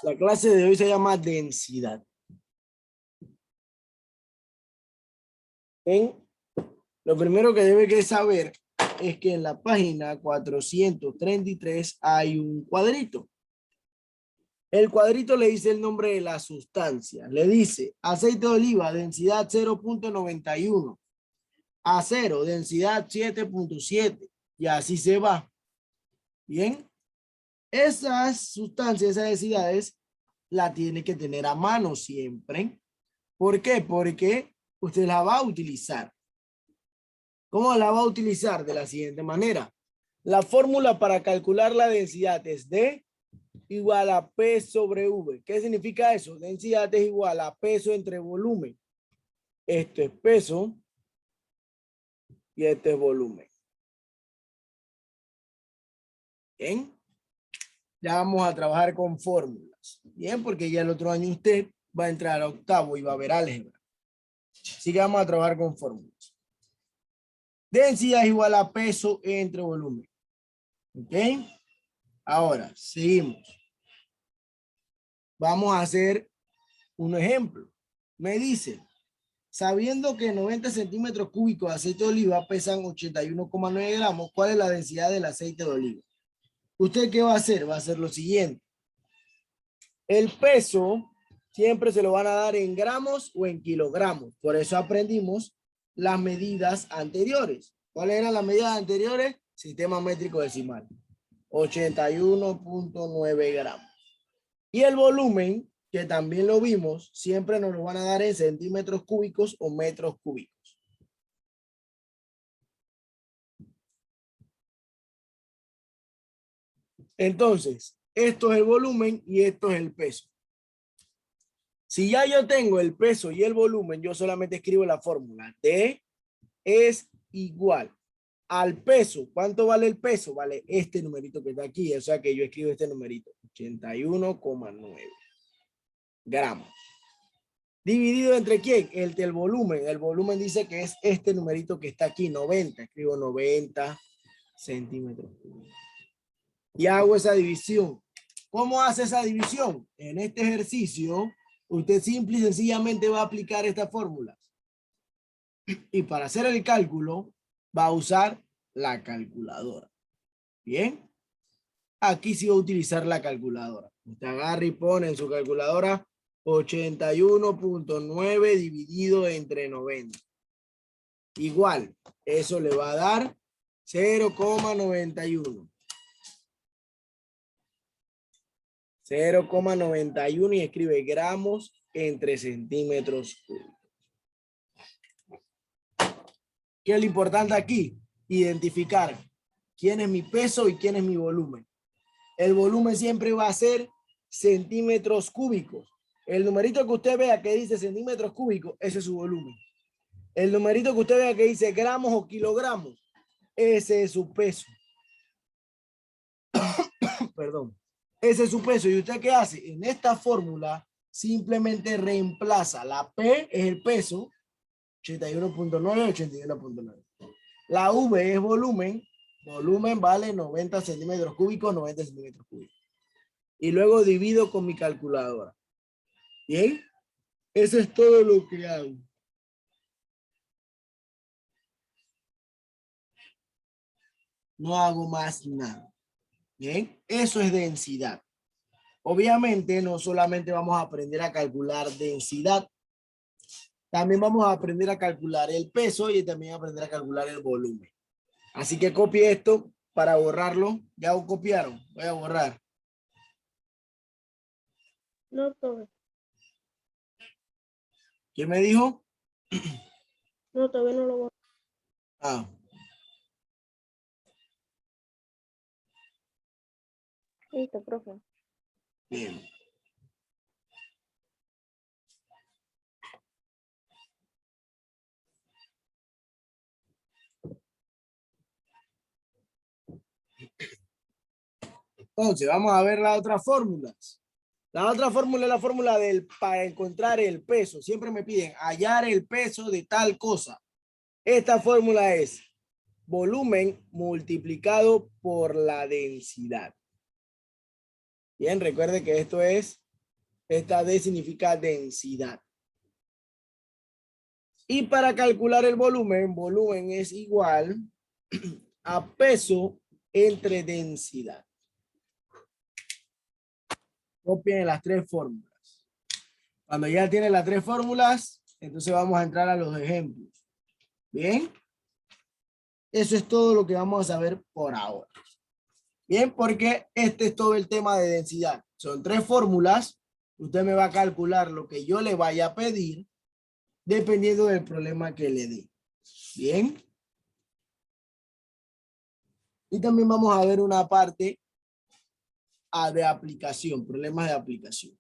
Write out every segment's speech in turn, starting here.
La clase de hoy se llama densidad. Lo primero que debe que saber es que en la página 433 hay un cuadrito. El cuadrito le dice el nombre de la sustancia. Le dice aceite de oliva, densidad 0.91. Acero, densidad 7.7. Y así se va. Bien. Esas sustancias, esas densidades, la tiene que tener a mano siempre. ¿Por qué? Porque usted la va a utilizar. ¿Cómo la va a utilizar? De la siguiente manera. La fórmula para calcular la densidad es D igual a P sobre V. ¿Qué significa eso? Densidad es igual a peso entre volumen. Esto es peso y este es volumen. Bien. Ya vamos a trabajar con fórmulas. Bien, porque ya el otro año usted va a entrar a octavo y va a ver álgebra. Así que vamos a trabajar con fórmulas. Densidad es igual a peso entre volumen. ¿Ok? Ahora, seguimos. Vamos a hacer un ejemplo. Me dice, sabiendo que 90 centímetros cúbicos de aceite de oliva pesan 81,9 gramos, ¿cuál es la densidad del aceite de oliva? ¿Usted qué va a hacer? Va a hacer lo siguiente. El peso siempre se lo van a dar en gramos o en kilogramos. Por eso aprendimos las medidas anteriores. ¿Cuáles eran las medidas anteriores? Sistema métrico decimal. 81,9 gramos. Y el volumen, que también lo vimos, siempre nos lo van a dar en centímetros cúbicos o metros cúbicos. Entonces, esto es el volumen y esto es el peso. Si ya yo tengo el peso y el volumen, yo solamente escribo la fórmula. D es igual al peso. ¿Cuánto vale el peso? Vale este numerito que está aquí. O sea que yo escribo este numerito. 81,9 gramos. ¿Dividido entre quién? El volumen. El volumen dice que es este numerito que está aquí, 90. Escribo 90 centímetros. Y hago esa división. ¿Cómo hace esa división? En este ejercicio, usted simple y sencillamente va a aplicar esta fórmula. Y para hacer el cálculo, va a usar la calculadora. Bien. Aquí sí va a utilizar la calculadora. Usted agarra y pone en su calculadora 81,9 dividido entre 90. Igual, eso le va a dar 0,91. 0,91 y escribe gramos entre centímetros cúbicos. ¿Qué es lo importante aquí? Identificar quién es mi peso y quién es mi volumen. El volumen siempre va a ser centímetros cúbicos. El numerito que usted vea que dice centímetros cúbicos, ese es su volumen. El numerito que usted vea que dice gramos o kilogramos, ese es su peso. Perdón. Ese es su peso. ¿Y usted qué hace? En esta fórmula simplemente reemplaza. La P es el peso, 81,9, 81,9. La V es volumen. Volumen vale 90 centímetros cúbicos, 90 centímetros cúbicos. Y luego divido con mi calculadora. ¿Bien? Eso es todo lo que hago. No hago más nada. Bien, eso es densidad. Obviamente no solamente vamos a aprender a calcular densidad, también vamos a aprender a calcular el peso y también a aprender a calcular el volumen. Así que copie esto para borrarlo. ¿Ya lo copiaron? Voy a borrar. No todo. ¿Quién me dijo? No, todavía no lo voy. Ah. Listo, profe. Bien. Entonces, vamos a ver las otras fórmulas. La otra fórmula es la fórmula para encontrar el peso. Siempre me piden hallar el peso de tal cosa. Esta fórmula es volumen multiplicado por la densidad. Bien, recuerde que esto es Esta D significa densidad. Y para calcular el volumen, volumen es igual a peso entre densidad. Copien las tres fórmulas. Cuando ya tienen las tres fórmulas, entonces vamos a entrar a los ejemplos. Bien. Eso es todo lo que vamos a saber por ahora. Bien, porque este es todo el tema de densidad. Son tres fórmulas. Usted me va a calcular lo que yo le vaya a pedir dependiendo del problema que le dé. Bien. Y también vamos a ver una parte de aplicación, problemas de aplicación.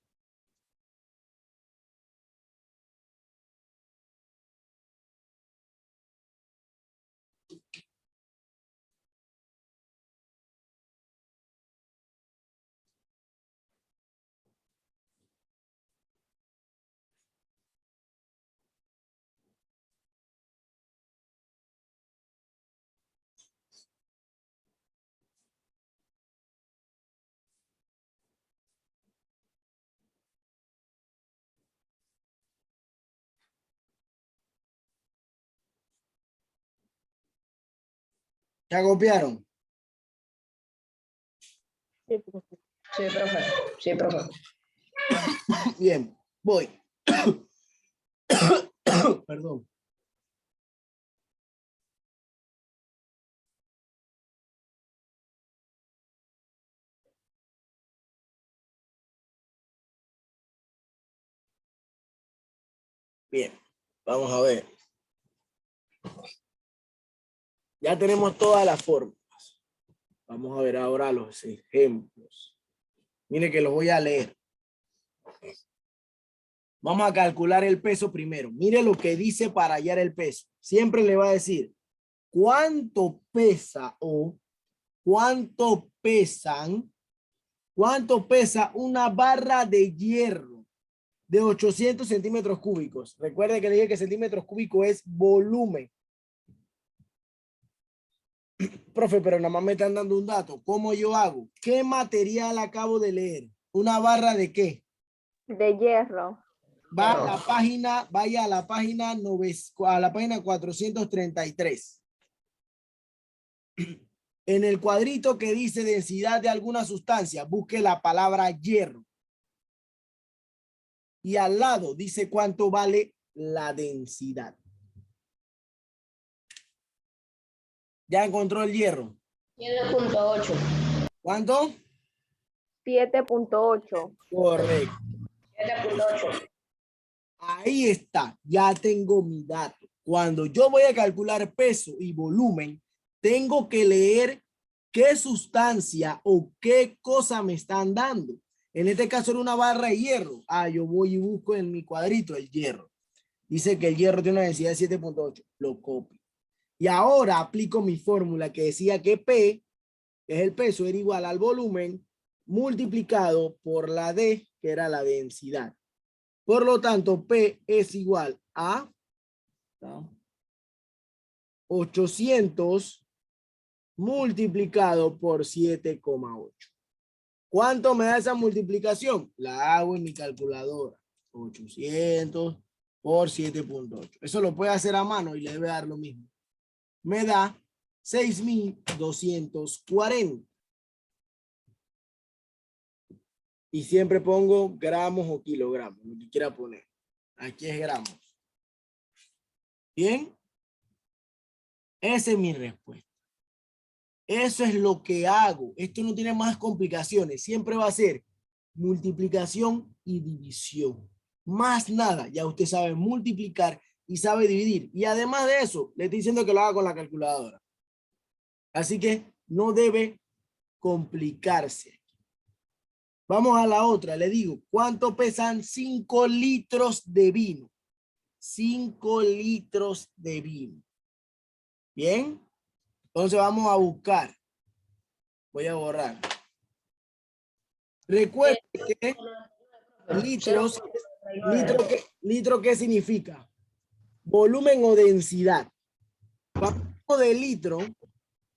¿Ya copiaron? Sí, profe. Sí, profe. Sí, profe. Bien, voy. Perdón. Bien, vamos a ver. Ya tenemos todas las fórmulas. Vamos a ver ahora los ejemplos. Mire que los voy a leer. Vamos a calcular el peso primero. Mire lo que dice para hallar el peso. Siempre le va a decir cuánto pesa o cuánto pesan, cuánto pesa una barra de hierro de 800 centímetros cúbicos. Recuerde que le dije que centímetros cúbicos es volumen. Profe, pero nada más me están dando un dato. ¿Cómo yo hago? ¿Qué material acabo de leer? ¿Una barra de qué? De hierro. Va a la página, vaya a la página 433. En el cuadrito que dice densidad de alguna sustancia, busque la palabra hierro. Y al lado dice cuánto vale la densidad. ¿Ya encontró el hierro? 7.8. ¿Cuánto? 7.8. Correcto. 7.8. Ahí está, ya tengo mi dato. Cuando yo voy a calcular peso y volumen, tengo que leer qué sustancia o qué cosa me están dando. En este caso era una barra de hierro. Yo voy y busco en mi cuadrito el hierro. Dice que el hierro tiene una densidad de 7.8. Lo copio. Y ahora aplico mi fórmula que decía que P, que es el peso, era igual al volumen multiplicado por la D, que era la densidad. Por lo tanto, P es igual a 800 multiplicado por 7,8. ¿Cuánto me da esa multiplicación? La hago en mi calculadora. 800 por 7.8. Eso lo puede hacer a mano y le debe dar lo mismo. Me da 6,240. Y siempre pongo gramos o kilogramos, lo que quiera poner. Aquí es gramos. Bien. Esa es mi respuesta. Eso es lo que hago. Esto no tiene más complicaciones. Siempre va a ser multiplicación y división. Más nada. Ya usted sabe multiplicar y sabe dividir. Y además de eso, le estoy diciendo que lo haga con la calculadora. Así que no debe complicarse. Vamos a la otra. Le digo, ¿cuánto pesan 5 litros de vino? 5 litros de vino. Bien. Entonces vamos a buscar. Voy a borrar. Recuerde que litro, ¿qué significa? Volumen o densidad. Vamos de litro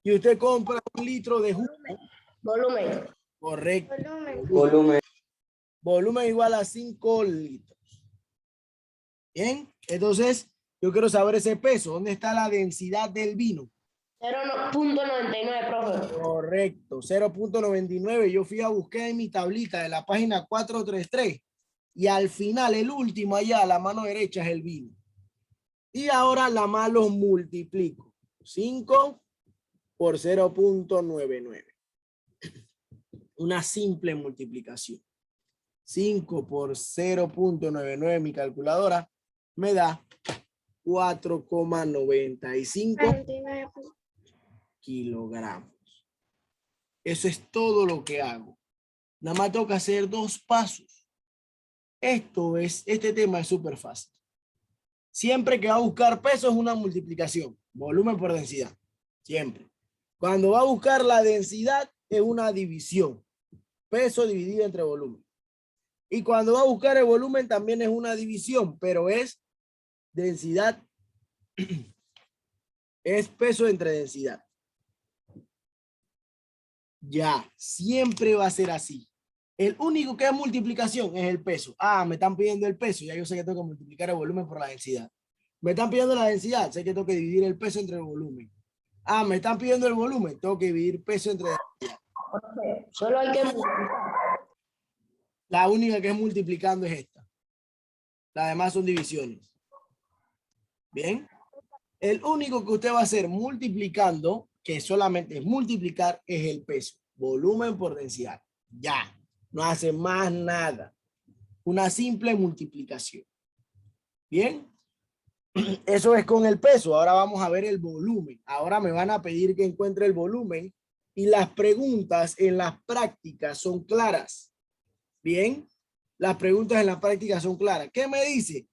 y usted compra un litro de jugo. Volumen. Correcto. Volumen. Volumen. volumen igual a 5 litros. Bien, entonces yo quiero saber ese peso. ¿Dónde está la densidad del vino? 0.99, profe. Correcto, 0.99. Yo fui a buscar en mi tablita de la página 433 y al final, el último allá, a la mano derecha es el vino. Y ahora la más los multiplico. 5 por 0.99. Una simple multiplicación. 5 por 0.99 mi calculadora me da 4,95 kilogramos. Eso es todo lo que hago. Nada más toca hacer 2 pasos. Este tema es súper fácil. Siempre que va a buscar peso es una multiplicación, volumen por densidad. Siempre. Cuando va a buscar la densidad es una división. Peso dividido entre volumen. Y cuando va a buscar el volumen también es una división, pero es densidad. Es peso entre densidad. Ya, siempre va a ser así. El único que es multiplicación es el peso. Ah, me están pidiendo el peso. Ya yo sé que tengo que multiplicar el volumen por la densidad. Me están pidiendo la densidad. Sé que tengo que dividir el peso entre el volumen. Ah, me están pidiendo el volumen. Tengo que dividir peso entre densidad. Profe, solo hay que multiplicar. La única que es multiplicando es esta. Las demás son divisiones. Bien. El único que usted va a hacer multiplicando, que solamente es multiplicar, es el peso. Volumen por densidad. Ya. No hace más nada. Una simple multiplicación. Bien. Eso es con el peso. Ahora vamos a ver el volumen. Ahora me van a pedir que encuentre el volumen y las preguntas en las prácticas son claras. Bien. Las preguntas en la práctica son claras. ¿Qué me dice?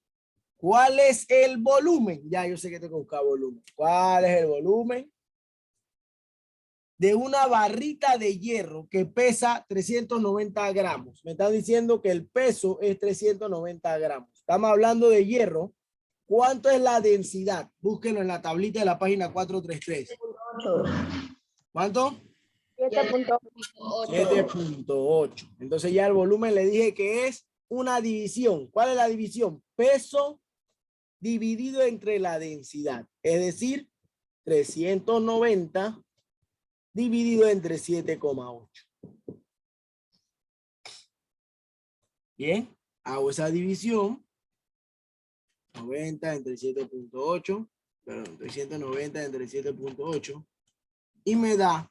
¿Cuál es el volumen? Ya yo sé que tengo que buscar volumen. ¿Cuál es el volumen de una barrita de hierro que pesa 390 gramos? Me están diciendo que el peso es 390 gramos. Estamos hablando de hierro. ¿Cuánto es la densidad? Búsquenlo en la tablita de la página 433. 8. ¿Cuánto? 7.8. 7.8. Entonces ya el volumen le dije que es una división. ¿Cuál es la división? Peso dividido entre la densidad. Es decir, 390 dividido entre 7,8. Bien, hago esa división. 90 entre 7.8. Perdón, 390 entre 7.8. Y me da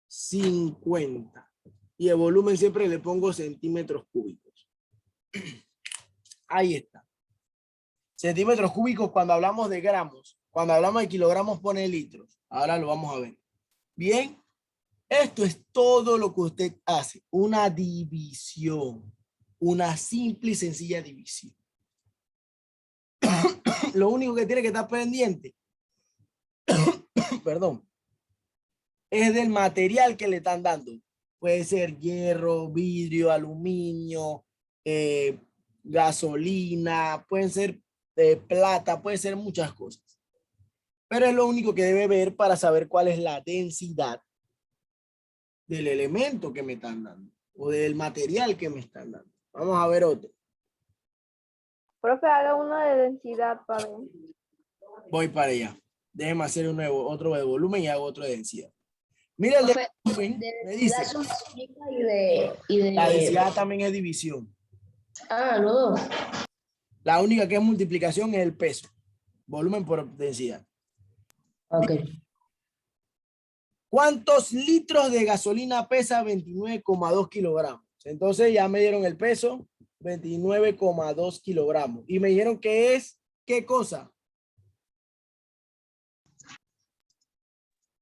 50. Y el volumen siempre le pongo centímetros cúbicos. Ahí está. Centímetros cúbicos cuando hablamos de gramos. Cuando hablamos de kilogramos pone litros. Ahora lo vamos a ver. Bien. Esto es todo lo que usted hace. Una división. Una simple y sencilla división. Lo único que tiene que estar pendiente, perdón, es del material que le están dando. Puede ser hierro, vidrio, aluminio, gasolina, pueden ser plata, puede ser muchas cosas. Pero es lo único que debe ver para saber cuál es la densidad del elemento que me están dando o del material que me están dando. Vamos a ver otro. Profe, haga uno de densidad para ver. Voy para allá. Déjeme hacer otro de volumen y hago otro de densidad. Mira el de Profe, volumen, de me dice. densidad son cúbica y de... La densidad también es división. Ah, los dos. La única que es multiplicación es el peso. Volumen por densidad. Ok. ¿Cuántos litros de gasolina pesa 29,2 kilogramos? Entonces ya me dieron el peso, 29,2 kilogramos. Y me dijeron que es, ¿qué cosa?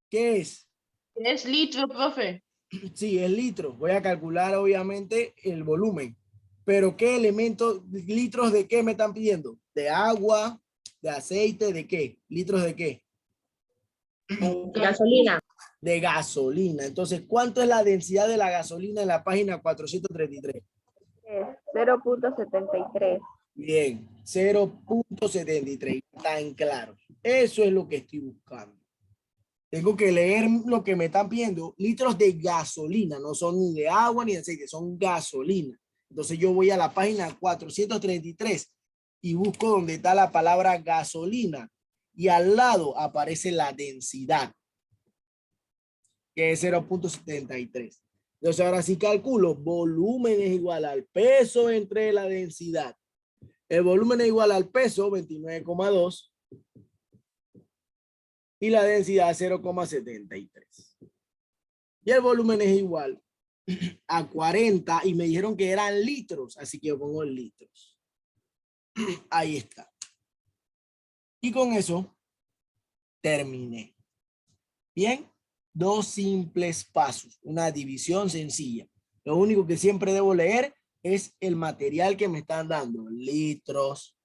¿Qué es? Es litro, profe. Sí, es litros. Voy a calcular obviamente el volumen. Pero ¿qué elementos, litros de qué me están pidiendo? ¿De agua? ¿De aceite? ¿De qué? ¿Litros de qué? Gasolina. De gasolina. Entonces, ¿cuánto es la densidad de la gasolina en la página 433? 0.73. Bien, 0.73. Tan claro. Eso es lo que estoy buscando. Tengo que leer lo que me están pidiendo. Litros de gasolina, no son ni de agua ni de aceite, son gasolina. Entonces yo voy a la página 433 y busco donde está la palabra gasolina. Y al lado aparece la densidad, que es 0.73. Entonces ahora sí calculo, volumen es igual al peso entre la densidad. El volumen es igual al peso, 29,2. Y la densidad 0,73. Y el volumen es igual a 40 y me dijeron que eran litros, así que yo pongo litros. Ahí está. Y con eso terminé. Bien, dos simples pasos, una división sencilla. Lo único que siempre debo leer es el material que me están dando, litros,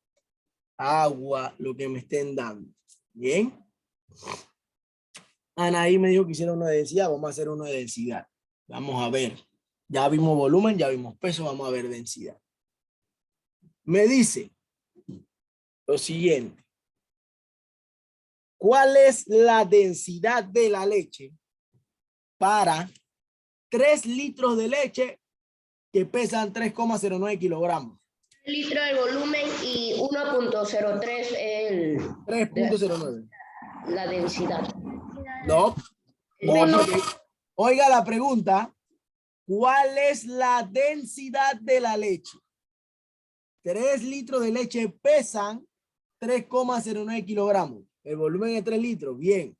agua, lo que me estén dando. Bien. Anaí me dijo que hiciera una de densidad, vamos a hacer una de densidad. Vamos a ver. Ya vimos volumen, ya vimos peso, vamos a ver densidad. Me dice lo siguiente. ¿Cuál es la densidad de la leche para 3 litros de leche que pesan 3,09 kilogramos? Litro del volumen y 1.03 el 3,09. la densidad. No. Porque, oiga la pregunta. ¿Cuál es la densidad de la leche? 3 litros de leche pesan 3,09 kilogramos. El volumen es 3 litros. Bien.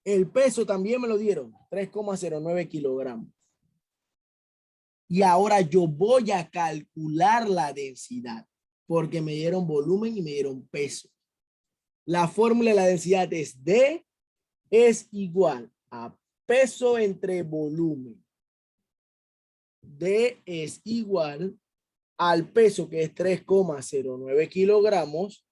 El peso también me lo dieron. 3,09 kilogramos. Y ahora yo voy a calcular la densidad. Porque me dieron volumen y me dieron peso. La fórmula de la densidad es D es igual a peso entre volumen. D es igual al peso, que es 3,09 kilogramos,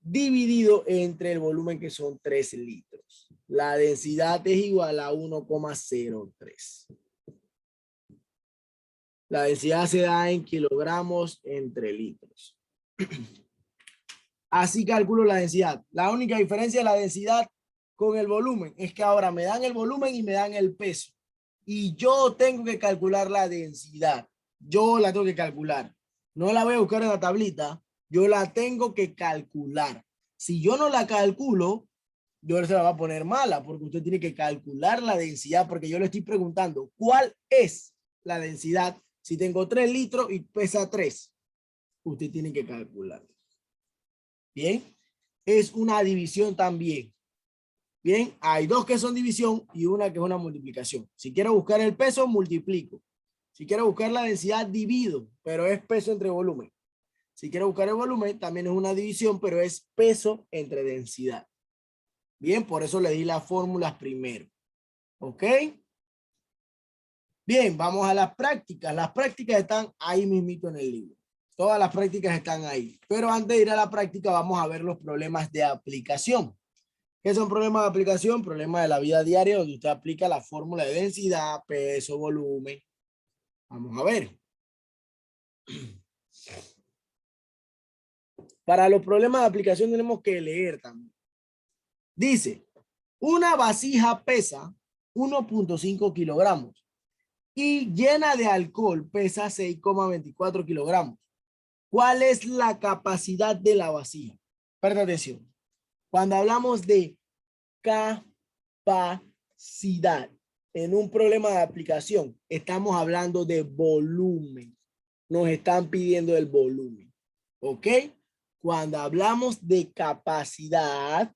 dividido entre el volumen, que son 3 litros. La densidad es igual a 1,03. La densidad se da en kilogramos entre litros. Así calculo la densidad. La única diferencia de la densidad con el volumen es que ahora me dan el volumen y me dan el peso. Y yo tengo que calcular la densidad. Yo la tengo que calcular. No la voy a buscar en la tablita. Yo la tengo que calcular. Si yo no la calculo, yo se la voy a poner mala, porque usted tiene que calcular la densidad, porque yo le estoy preguntando, ¿cuál es la densidad? Si tengo 3 litros y pesa 3, usted tiene que calcular. Bien, es una división también. Bien, hay dos que son división y una que es una multiplicación. Si quiero buscar el peso, multiplico. Si quiero buscar la densidad, divido, pero es peso entre volumen. Si quiero buscar el volumen, también es una división, pero es peso entre densidad. Bien, por eso le di las fórmulas primero. ¿Ok? Bien, vamos a las prácticas. Las prácticas están ahí mismito en el libro. Todas las prácticas están ahí. Pero antes de ir a la práctica, vamos a ver los problemas de aplicación. ¿Qué son problemas de aplicación? Problemas de la vida diaria, donde usted aplica la fórmula de densidad, peso, volumen. Vamos a ver. Para los problemas de aplicación tenemos que leer también. Dice, una vasija pesa 1.5 kilogramos y llena de alcohol pesa 6,24 kilogramos. ¿Cuál es la capacidad de la vasija? Presta atención. Cuando hablamos de capacidad en un problema de aplicación, estamos hablando de volumen. Nos están pidiendo el volumen. ¿Ok? Cuando hablamos de capacidad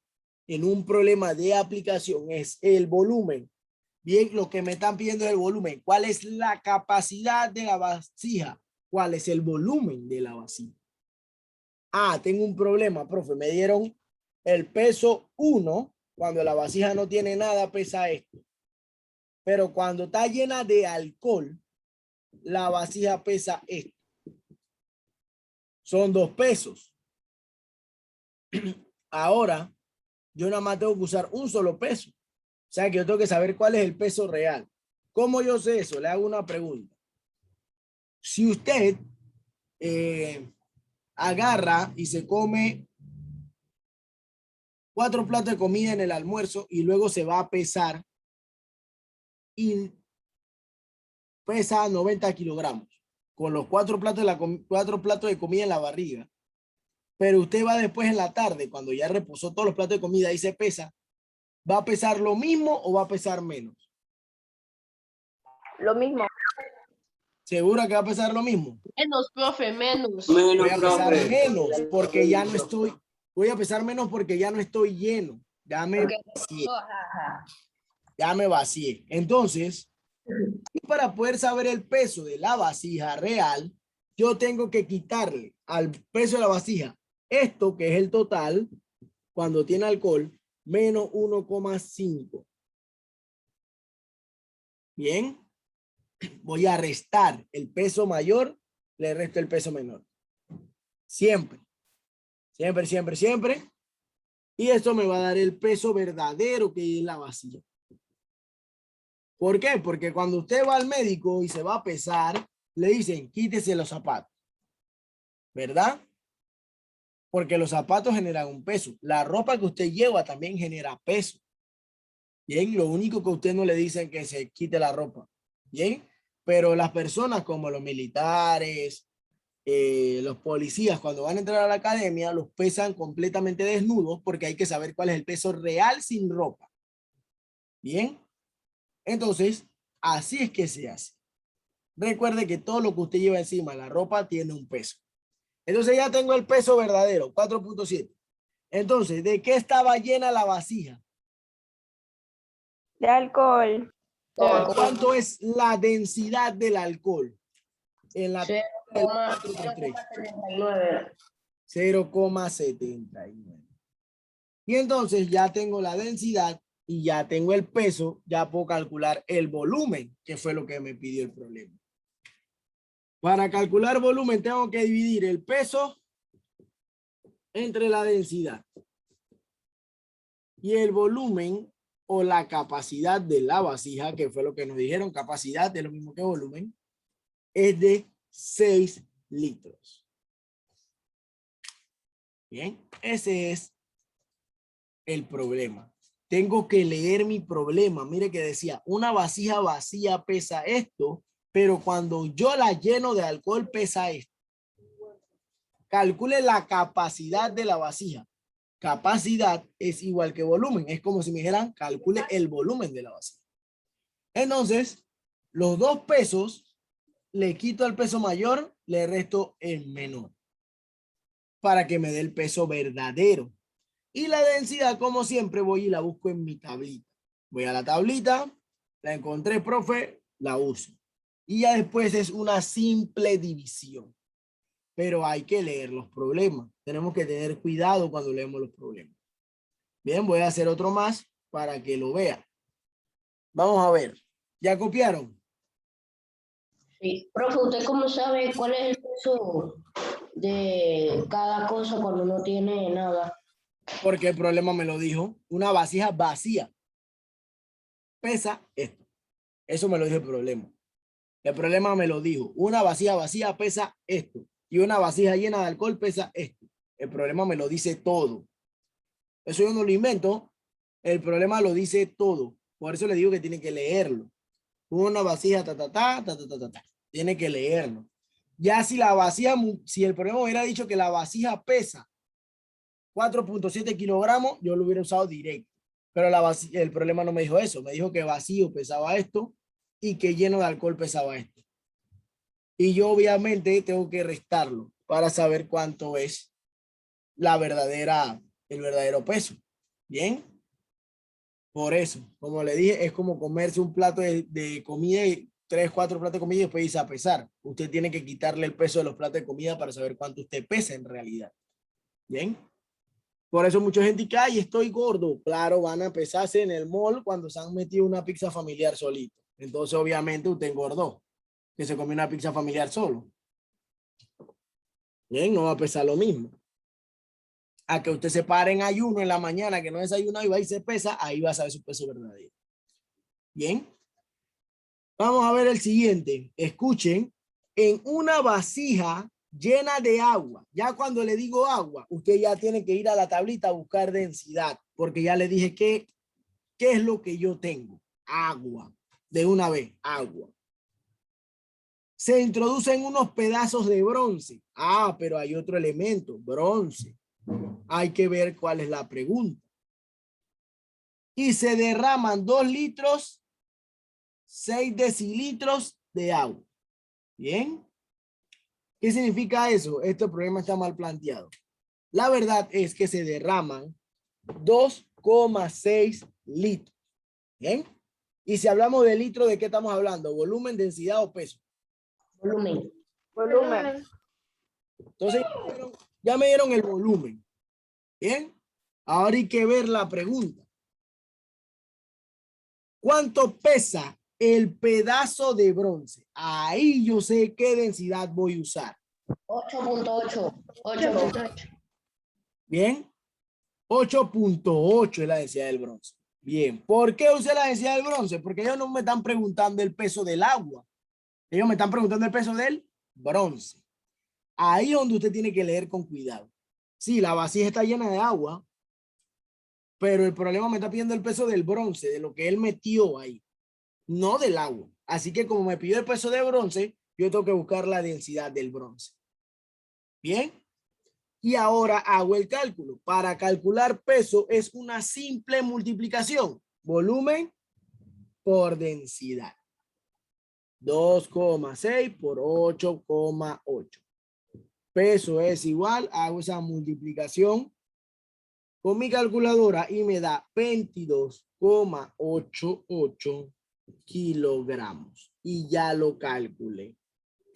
en un problema de aplicación es el volumen. Bien, lo que me están pidiendo es el volumen. ¿Cuál es la capacidad de la vasija? ¿Cuál es el volumen de la vasija? Ah, tengo un problema, profe. Me dieron el peso 1. Cuando la vasija no tiene nada, pesa esto. Pero cuando está llena de alcohol, la vasija pesa esto. Son 2 pesos. Ahora, yo nada más tengo que usar un solo peso. O sea que yo tengo que saber cuál es el peso real. ¿Cómo yo sé eso? Le hago una pregunta. Si usted agarra y se come 4 platos de comida en el almuerzo y luego se va a pesar y pesa 90 kilogramos con los 4 platos de comida en la barriga. Pero usted va después en la tarde, cuando ya reposó todos los platos de comida y se pesa, ¿va a pesar lo mismo o va a pesar menos? Lo mismo. ¿Segura que va a pesar lo mismo? Menos, profe, menos. Voy a pesar menos porque ya no estoy, voy a pesar menos porque ya no estoy lleno. Ya me vacié. Ya me vacié. Entonces, y para poder saber el peso de la vasija real, yo tengo que quitarle al peso de la vasija esto que es el total cuando tiene alcohol menos 1,5. Bien. Voy a restar el peso mayor, le resto el peso menor. Siempre. Siempre, siempre, siempre. Y esto me va a dar el peso verdadero que hay en la vasija. ¿Por qué? Porque cuando usted va al médico y se va a pesar, le dicen, quítese los zapatos. ¿Verdad? Porque los zapatos generan un peso. La ropa que usted lleva también genera peso. Bien, lo único que usted no le dicen es que se quite la ropa. Bien, pero las personas como los militares, los policías, cuando van a entrar a la academia, los pesan completamente desnudos porque hay que saber cuál es el peso real sin ropa. Bien, entonces, así es que se hace. Recuerde que todo lo que usted lleva encima, la ropa, tiene un peso. Entonces ya tengo el peso verdadero, 4.7. Entonces, ¿de qué estaba llena la vasija? De alcohol. ¿Cuánto es la densidad del alcohol? En la 0,79. 0,79. Y entonces ya tengo la densidad y ya tengo el peso, ya puedo calcular el volumen, que fue lo que me pidió el problema. Para calcular volumen tengo que dividir el peso entre la densidad. Y el volumen o la capacidad de la vasija, que fue lo que nos dijeron, capacidad es lo mismo que volumen, es de 6 litros. Bien, ese es el problema. Tengo que leer mi problema. Mire que decía, una vasija vacía pesa esto, pero cuando yo la lleno de alcohol pesa esto. Calcule la capacidad de la vasija. Capacidad es igual que volumen. Es como si me dijeran, calcule el volumen de la vasija. Entonces, los dos pesos, le quito el peso mayor, le resto el menor. Para que me dé el peso verdadero. Y la densidad, como siempre, voy y la busco en mi tablita. Voy a la tablita, la encontré, profe, la uso. Y ya después es una simple división. Pero hay que leer los problemas. Tenemos que tener cuidado cuando leemos los problemas. Bien, voy a hacer otro más para que lo vean. Vamos a ver. ¿Ya copiaron? Sí. Profe, ¿usted cómo sabe cuál es el peso de cada cosa cuando no tiene nada? Porque el problema me lo dijo. Una vasija vacía pesa esto. Eso me lo dijo el problema. El problema me lo dijo. Una vasija vacía pesa esto. Y una vasija llena de alcohol pesa esto. El problema me lo dice todo. Eso yo no lo invento. El problema lo dice todo. Por eso le digo que tiene que leerlo. Una vasija, tiene que leerlo. Ya si la vasija, si el problema hubiera dicho que la vasija pesa 4.7 kilogramos, yo lo hubiera usado directo. Pero el problema no me dijo eso. Me dijo que vacío pesaba esto y que lleno de alcohol pesaba esto. Y yo obviamente tengo que restarlo para saber cuánto es el verdadero peso. Bien. Por eso, como le dije, es como comerse un plato de comida y 3, 4 platos de comida y después irse a pesar. Usted tiene que quitarle el peso de los platos de comida para saber cuánto usted pesa en realidad. Bien. Por eso mucha gente dice, ay, estoy gordo. Claro, van a pesarse en el mall cuando se han metido una pizza familiar solito. Entonces, obviamente, usted engordó. Que se comió una pizza familiar solo. Bien, no va a pesar lo mismo. A que usted se pare en ayuno en la mañana, que no desayuna y va y se pesa, ahí va a saber su peso verdadero. Bien. Vamos a ver el siguiente. Escuchen. En una vasija llena de agua. Ya cuando le digo agua, usted ya tiene que ir a la tablita a buscar densidad, porque ya le dije ¿qué es lo que yo tengo? Agua. De una vez, agua. Se introducen unos pedazos de bronce. Ah, pero hay otro elemento, bronce. Hay que ver cuál es la pregunta. Y se derraman 2 litros, 6 decilitros de agua. Bien. ¿Qué significa eso? Este problema está mal planteado. La verdad es que se derraman 2,6 litros. Bien. Y si hablamos de litro, ¿de qué estamos hablando? ¿Volumen, densidad o peso? Volumen. Volumen. Entonces, ya me dieron el volumen. Bien. Ahora hay que ver la pregunta. ¿Cuánto pesa el pedazo de bronce? Ahí yo sé qué densidad voy a usar. 8.8. 8.8. Bien. 8.8 es la densidad del bronce. Bien. ¿Por qué usé la densidad del bronce? Porque ellos no me están preguntando el peso del agua. Ellos me están preguntando el peso del bronce. Ahí es donde usted tiene que leer con cuidado. Sí, la vasija está llena de agua, pero el problema me está pidiendo el peso del bronce, de lo que él metió ahí, no del agua. Así que como me pidió el peso de bronce, yo tengo que buscar la densidad del bronce. Bien. Y ahora hago el cálculo. Para calcular peso es una simple multiplicación. Volumen por densidad. 2,6 por 8,8. Peso es igual, hago esa multiplicación con mi calculadora y me da 22,88 kilogramos. Y ya lo calculé.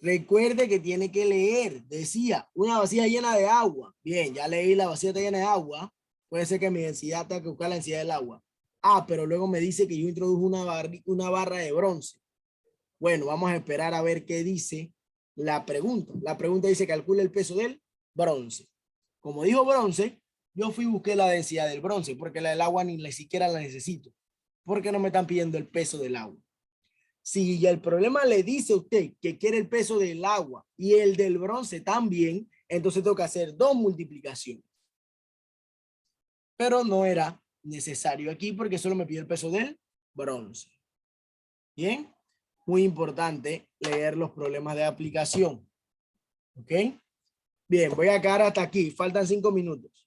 Recuerde que tiene que leer. Decía, una vasija llena de agua. Bien, ya leí la vasija está llena de agua. Puede ser que mi densidad tenga que buscar la densidad del agua. Ah, pero luego me dice que yo introdujo una barra de bronce. Bueno, vamos a esperar a ver qué dice la pregunta. La pregunta dice calcula el peso del bronce. Como dijo bronce, yo fui y busqué la densidad del bronce porque la del agua ni siquiera la necesito. Porque no me están pidiendo el peso del agua. Si el problema le dice a usted que quiere el peso del agua y el del bronce también, entonces tengo que hacer 2 multiplicaciones. Pero no era necesario aquí porque solo me pide el peso del bronce. Bien. Muy importante leer los problemas de aplicación. ¿Ok? Bien, voy a quedar hasta aquí. Faltan 5 minutos.